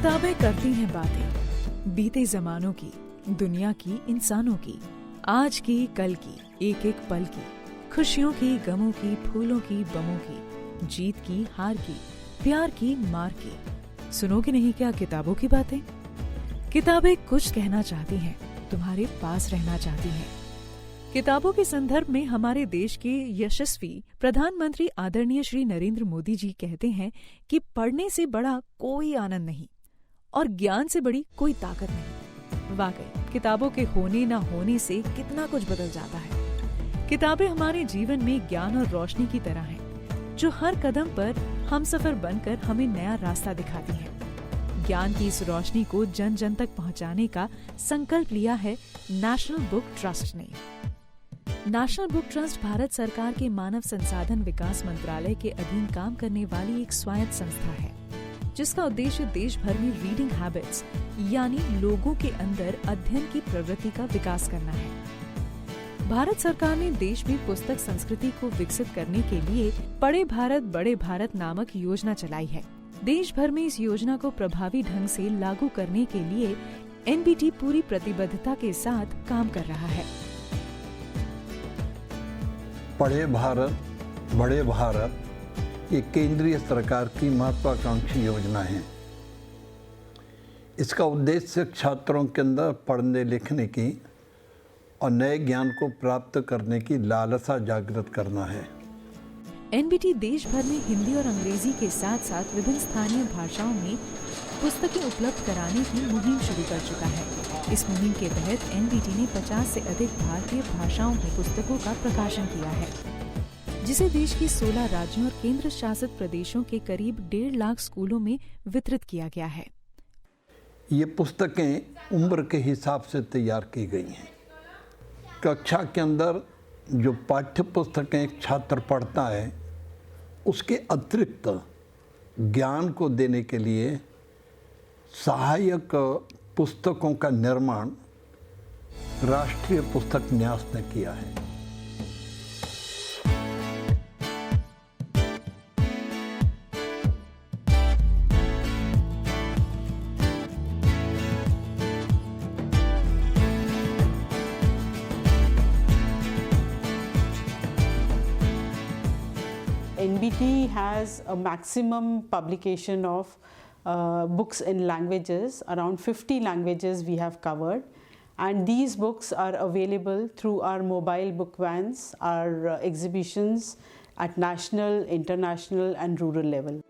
किताबें करती हैं बातें बीते जमानों की, दुनिया की, इंसानों की, आज की, कल की, एक एक पल की, खुशियों की, गमों की, फूलों की, बमों की, जीत की, हार की, प्यार की, मार की। सुनोगे नहीं क्या किताबों की बातें? किताबें कुछ कहना चाहती हैं, तुम्हारे पास रहना चाहती हैं। किताबों के संदर्भ में हमारे देश के यशस्वी प्रधानमंत्री आदरणीय श्री नरेंद्र मोदी जी कहते हैं कि पढ़ने से बड़ा कोई आनंद नहीं और ज्ञान से बड़ी कोई ताकत नहीं। वाकई किताबों के होने ना होने से कितना कुछ बदल जाता है। किताबें हमारे जीवन में ज्ञान और रोशनी की तरह हैं, जो हर कदम पर हमसफर बनकर हमें नया रास्ता दिखाती हैं। ज्ञान की इस रोशनी को जन जन तक पहुंचाने का संकल्प लिया है नेशनल बुक ट्रस्ट ने। नेशनल बुक ट्रस्ट भारत सरकार के मानव संसाधन विकास मंत्रालय के अधीन काम करने वाली एक स्वायत्त संस्था है, जिसका उद्देश्य देश भर में रीडिंग हैबिट्स यानी लोगों के अंदर अध्ययन की प्रवृत्ति का विकास करना है। भारत सरकार ने देश में पुस्तक संस्कृति को विकसित करने के लिए पढ़े भारत बड़े भारत नामक योजना चलाई है। देश भर में इस योजना को प्रभावी ढंग से लागू करने के लिए एनबीटी पूरी प्रतिबद्धता के साथ काम कर रहा है। पढ़े भारत बड़े भारत एक केंद्रीय सरकार की महत्वाकांक्षी योजना है। इसका उद्देश्य छात्रों के अंदर पढ़ने लिखने की और नए ज्ञान को प्राप्त करने की लालसा जागृत करना है। एनबीटी देश भर में हिंदी और अंग्रेजी के साथ साथ विभिन्न स्थानीय भाषाओं में पुस्तकें उपलब्ध कराने की मुहिम शुरू कर चुका है। इस मुहिम के तहत एनबीटी ने 50 से अधिक भारतीय भाषाओं में पुस्तकों का प्रकाशन किया है, जिसे देश के 16 राज्यों और केंद्र शासित प्रदेशों के करीब 1.5 लाख स्कूलों में वितरित किया गया है। ये पुस्तकें उम्र के हिसाब से तैयार की गई हैं। कक्षा के अंदर जो पाठ्य पुस्तकें एक छात्र पढ़ता है, उसके अतिरिक्त ज्ञान को देने के लिए सहायक पुस्तकों का निर्माण राष्ट्रीय पुस्तक न्यास ने किया है। NBT has a maximum publication of books in languages. Around 50 languages we have covered, and these books are available through our mobile book vans, our exhibitions at national, international and rural level.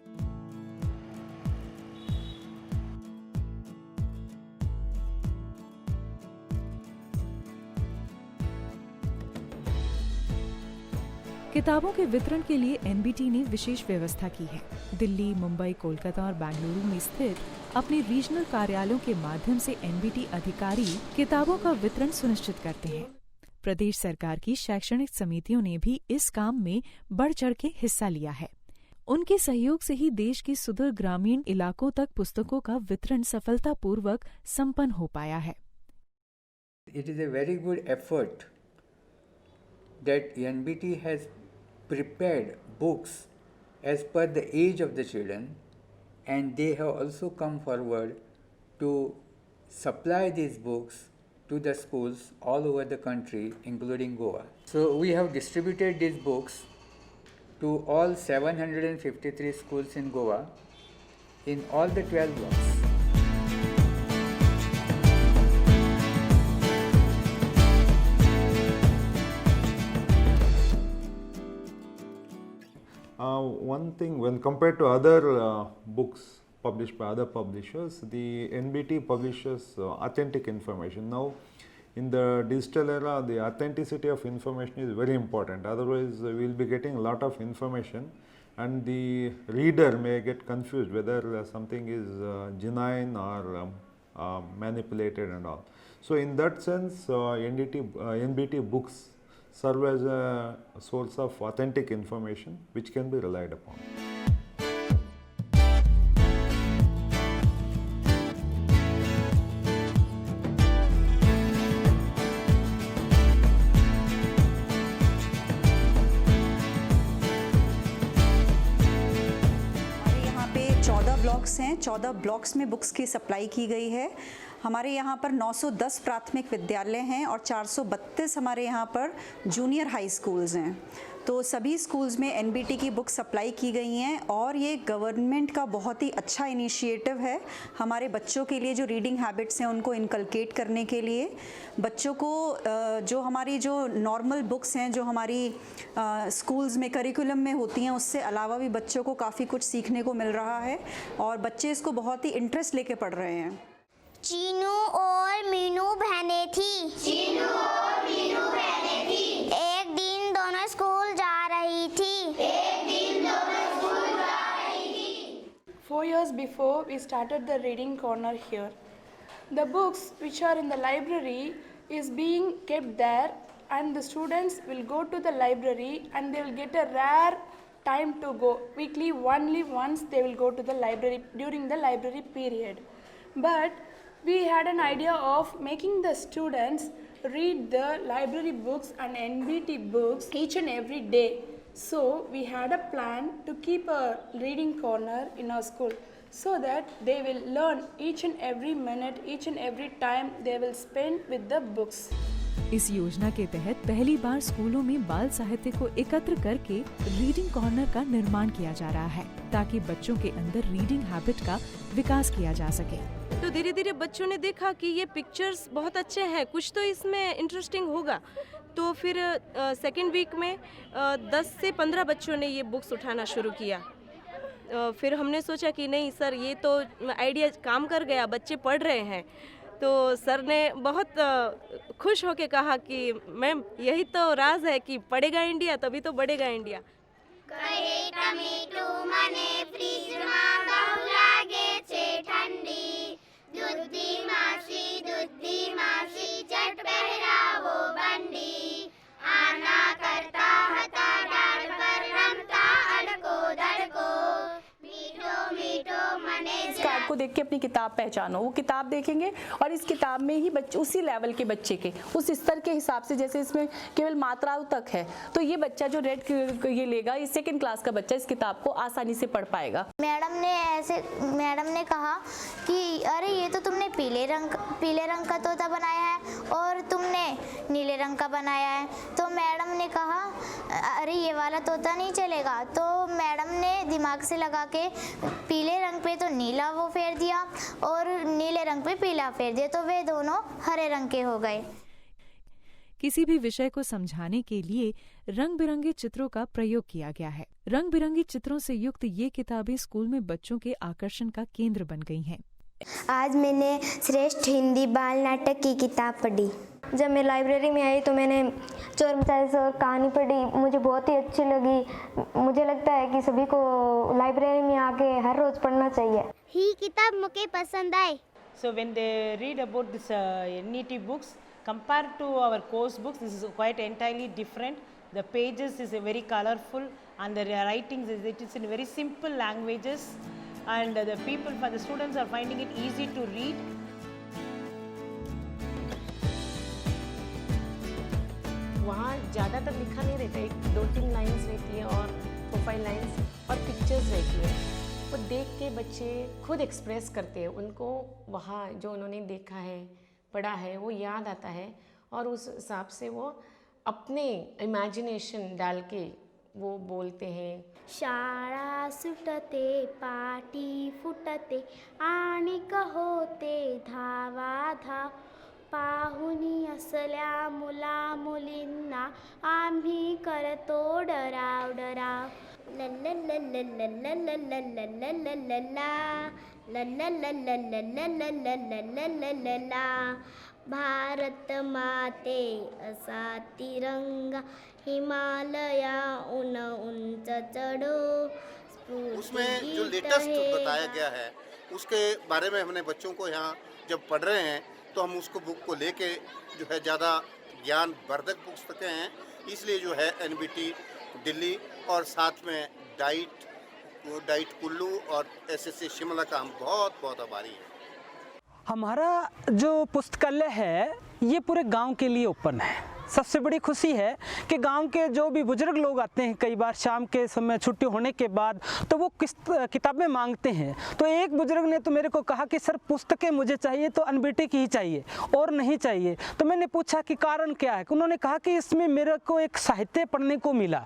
किताबों के वितरण के लिए NBT ने विशेष व्यवस्था की है। दिल्ली, मुंबई, कोलकाता और बेंगलुरु में स्थित अपने रीजनल कार्यालयों के माध्यम से एनबीटी अधिकारी किताबों का वितरण सुनिश्चित करते हैं। प्रदेश सरकार की शैक्षणिक समितियों ने भी इस काम में बढ़ चढ़ के हिस्सा लिया है। उनके सहयोग से ही देश के सुदूर ग्रामीण इलाकों तक पुस्तकों का वितरण सफलतापूर्वक संपन्न हो पाया है। It is a very good effort that NBT has prepared books as per the age of the children, and they have also come forward to supply these books to the schools all over the country, including Goa. So we have distributed these books to all 753 schools in Goa in all the 12 blocks. One thing, when compared to other books published by other publishers, the NBT publishes authentic information. Now, in the digital era, the authenticity of information is very important. Otherwise, we will be getting a lot of information and the reader may get confused whether something is genuine or manipulated and all. So, in that sense, NBT books serve as a source of authentic information which can be relied upon. Block blocks हैं, 14 blocks में books की supply की गई है। हमारे यहाँ पर 910 प्राथमिक विद्यालय हैं और 432 हमारे यहाँ पर जूनियर हाई स्कूल्स हैं। तो सभी स्कूल्स में एनबीटी की बुक सप्लाई की गई हैं और ये गवर्नमेंट का बहुत ही अच्छा इनिशिएटिव है हमारे बच्चों के लिए, जो रीडिंग हैबिट्स हैं उनको इनकलकेट करने के लिए। बच्चों को जो हमारी जो नॉर्मल बुक्स हैं जो हमारी स्कूल्स में करिकुलम में होती हैं, उससे अलावा भी बच्चों को काफ़ी कुछ सीखने को मिल रहा है और बच्चे इसको बहुत ही इंटरेस्ट लेके पढ़ रहे हैं। चीनू और मीनू बहनें थी। चीनू और मीनू बहनें थी। एक दिन दोनों स्कूल जा रही थी। एक दिन दोनों स्कूल जा रही थी। 4 years before, we started the reading corner here. The books which are in the library is being kept there, and the students will go to the library and they will get a rare time to go. Weekly, only once they will go to the library during the library period. But we had an idea of making the students read the library books and NBT books each and every day. So we had a plan to keep a reading corner in our school so that they will learn each and every minute, each and every time they will spend with the books. इस योजना के तहत पहली बार स्कूलों में बाल साहित्य को एकत्र करके रीडिंग कॉर्नर का निर्माण किया जा रहा है ताकि बच्चों के अंदर रीडिंग हैबिट का विकास किया जा सके। तो धीरे धीरे बच्चों ने देखा कि ये पिक्चर्स बहुत अच्छे हैं, कुछ तो इसमें इंटरेस्टिंग होगा। तो फिर सेकेंड वीक में 10 से 15 बच्चों ने ये बुक्स उठाना शुरू किया। फिर हमने सोचा कि नहीं सर, ये तो आइडिया काम कर गया, बच्चे पढ़ रहे हैं। तो सर ने बहुत खुश होके कहा कि मैम यही तो राज है कि पढ़ेगा इंडिया तभी तो बढ़ेगा इंडिया। कहे टमेटो मने फ्रिज में बहु लागे छे ठंडी, दूधी मासी चट पहरावो बंडी, आना करता हता डाल पर रमता अड़को दड़को, मीठो मीठो मने। इस कार्ड को देख के अपनी किताब पहचानो। वो किताब देखेंगे और इस किताब में ही बच्चे उसी लेवल के बच्चे के उस स्तर के हिसाब से, जैसे इसमें केवल मात्राओं तक है तो ये बच्चा जो रेड ये लेगा, इस सेकंड क्लास का बच्चा इस किताब को आसानी से पढ़ पाएगा। मैडम ने कहा कि अरे ये तो तुमने पीले रंग का तोता बनाया है और तुमने नीले रंग का बनाया है। तो मैडम ने कहा अरे ये वाला तोता नहीं चलेगा। तो मैडम ने दिमाग से लगा के पीले रंग पे तो नीला वो फेर दिया और नीले रंग पे पीला फेर दिया, तो वे दोनों हरे रंग के हो गए। किसी भी विषय को समझाने के लिए रंग बिरंगे चित्रों का प्रयोग किया गया है। रंग बिरंगे चित्रों से युक्त ये किताबें स्कूल में बच्चों के आकर्षण का केंद्र बन गई हैं। आज मैंने श्रेष्ठ हिंदी बाल नाटक की किताब पढ़ी। जब मैं लाइब्रेरी में आई तो मैंने चोर मचाए शोर कहानी पढ़ी, मुझे बहुत ही अच्छी लगी। मुझे लगता है कि सभी को लाइब्रेरी में आके हर रोज पढ़ना चाहिए। ही किताब मुझे पसंद आई। So when they read about this NET books compared to our course books, this is quite entirely different. The pages is very colorful and the writings it is in very simple languages, and the students are finding it easy to read. वहाँ ज़्यादातर लिखा नहीं रहता है, 2-3 lines रहती है और 4-5 lines और पिक्चर्स रहती है। वो देख के बच्चे खुद एक्सप्रेस करते हैं, उनको वहाँ जो उन्होंने देखा है पढ़ा है वो याद आता है और उस हिसाब से वो अपने इमेजिनेशन डाल के वो बोलते हैं। शाळा सुटते पाटी फुटते आणि होते धावाधाव, पाहुणी असल्या मुला मुलींना आम्ही करतो डराव डराव। भारत माते असा तिरंगा, हिमालया उन उंच चढो। उसमें जो लेटेस्ट बताया गया है उसके बारे में हमने बच्चों को यहाँ जब पढ़ रहे हैं तो हम उसको बुक को लेके जो है ज़्यादा ज्ञान वर्धक पुस्तकें हैं, इसलिए जो है एनबीटी दिल्ली और साथ में डाइट कुल्लू और एसएससी शिमला का हम बहुत बहुत आभारी हैं। हमारा जो पुस्तकालय है ये पूरे गांव के लिए ओपन है। सबसे बड़ी खुशी है कि गांव के जो भी बुजुर्ग लोग आते हैं, कई बार शाम के समय छुट्टी होने के बाद, तो वो किताबें मांगते हैं। तो एक बुजुर्ग ने तो मेरे को कहा कि सर पुस्तकें मुझे चाहिए तो एनबीटी की ही चाहिए और नहीं चाहिए। तो मैंने पूछा कि कारण क्या है। उन्होंने कहा कि इसमें मेरे को एक साहित्य पढ़ने को मिला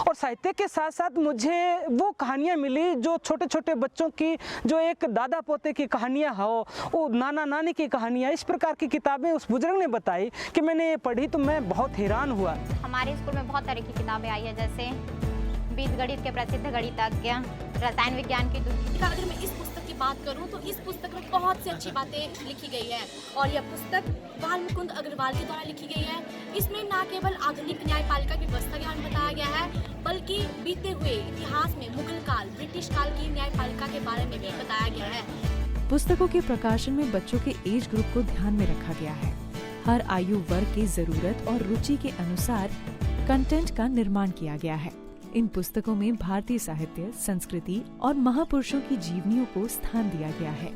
और साहित्य के साथ साथ मुझे वो कहानियाँ मिली जो छोटे छोटे बच्चों की, जो एक दादा पोते की कहानियाँ हो, वो नाना नानी की कहानियाँ, इस प्रकार की किताबें उस बुजुर्ग ने बताई कि मैंने ये पढ़ी तो मैं बहुत हैरान हुआ। हमारे स्कूल में बहुत तरह की किताबें आई है, जैसे बीजगणित के प्रसिद्ध गणितज्ञ, रसायन विज्ञान की अगर मैं इस पुस्तक की बात करूं तो इस पुस्तक में बहुत सी अच्छी बातें लिखी गई है और यह पुस्तक बालमुकुंद अग्रवाल के द्वारा लिखी गई है। इसमें न केवल आधुनिक न्यायपालिका की व्यवस्था के बारे में बताया गया है, बल्कि बीते हुए इतिहास में मुगल काल, ब्रिटिश काल की न्यायपालिका के बारे में भी बताया गया है। पुस्तकों के प्रकाशन में बच्चों के एज ग्रुप को ध्यान में रखा गया है। हर आयु वर्ग की जरूरत और रुचि के अनुसार कंटेंट का निर्माण किया गया है। इन पुस्तकों में भारतीय साहित्य, संस्कृति और महापुरुषों की जीवनियों को स्थान दिया गया है।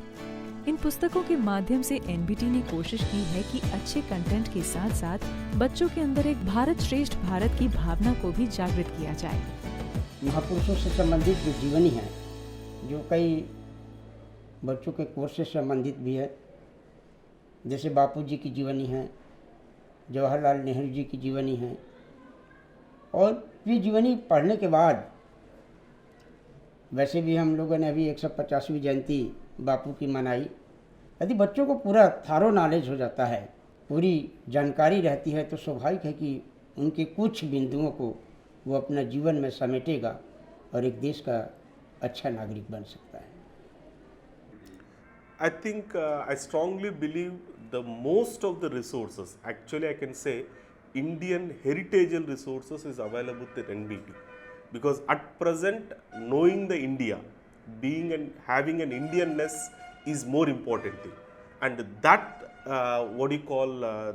इन पुस्तकों के माध्यम से एनबीटी ने कोशिश की है कि अच्छे कंटेंट के साथ साथ बच्चों के अंदर एक भारत श्रेष्ठ भारत की भावना को भी जागृत किया जाए। महापुरुषों से संबंधित जो जीवनी है, जो कई बच्चों के कोर्स से संबंधित भी है, जैसे बापूजी की जीवनी है, जवाहरलाल नेहरू जी की जीवनी है, और ये जीवनी पढ़ने के बाद वैसे भी हम लोगों ने अभी 150वीं जयंती बापू की मनाई। यदि बच्चों को पूरा थारो नॉलेज हो जाता है, पूरी जानकारी रहती है, तो स्वाभाविक है कि उनके कुछ बिंदुओं को वो अपना जीवन में समेटेगा और एक देश का अच्छा नागरिक बन सकता है। I think I strongly believe the most of the resources, actually I can say Indian heritageal resources is available with NBT, because at present knowing the India, being and having an Indianness is more important thing, and that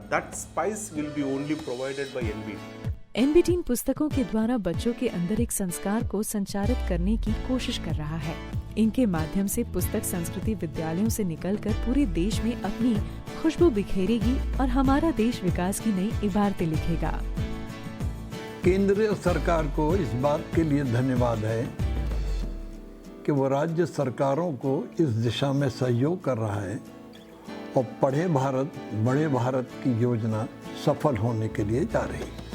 that spice will be only provided by NBT. NBT इन पुस्तकों के द्वारा बच्चों के अंदर एक संस्कार को संचारित करने की कोशिश कर रहा है। इनके माध्यम से पुस्तक संस्कृति विद्यालयों से निकलकर पूरे देश में अपनी खुशबू बिखेरेगी और हमारा देश विकास की नई इबारतें लिखेगा। केंद्रीय सरकार को इस बात के लिए धन्यवाद है कि वो राज्य सरकारों को इस दिशा में सहयोग कर रहा है और पढ़े भारत बड़े भारत की योजना सफल होने के लिए जा रही है।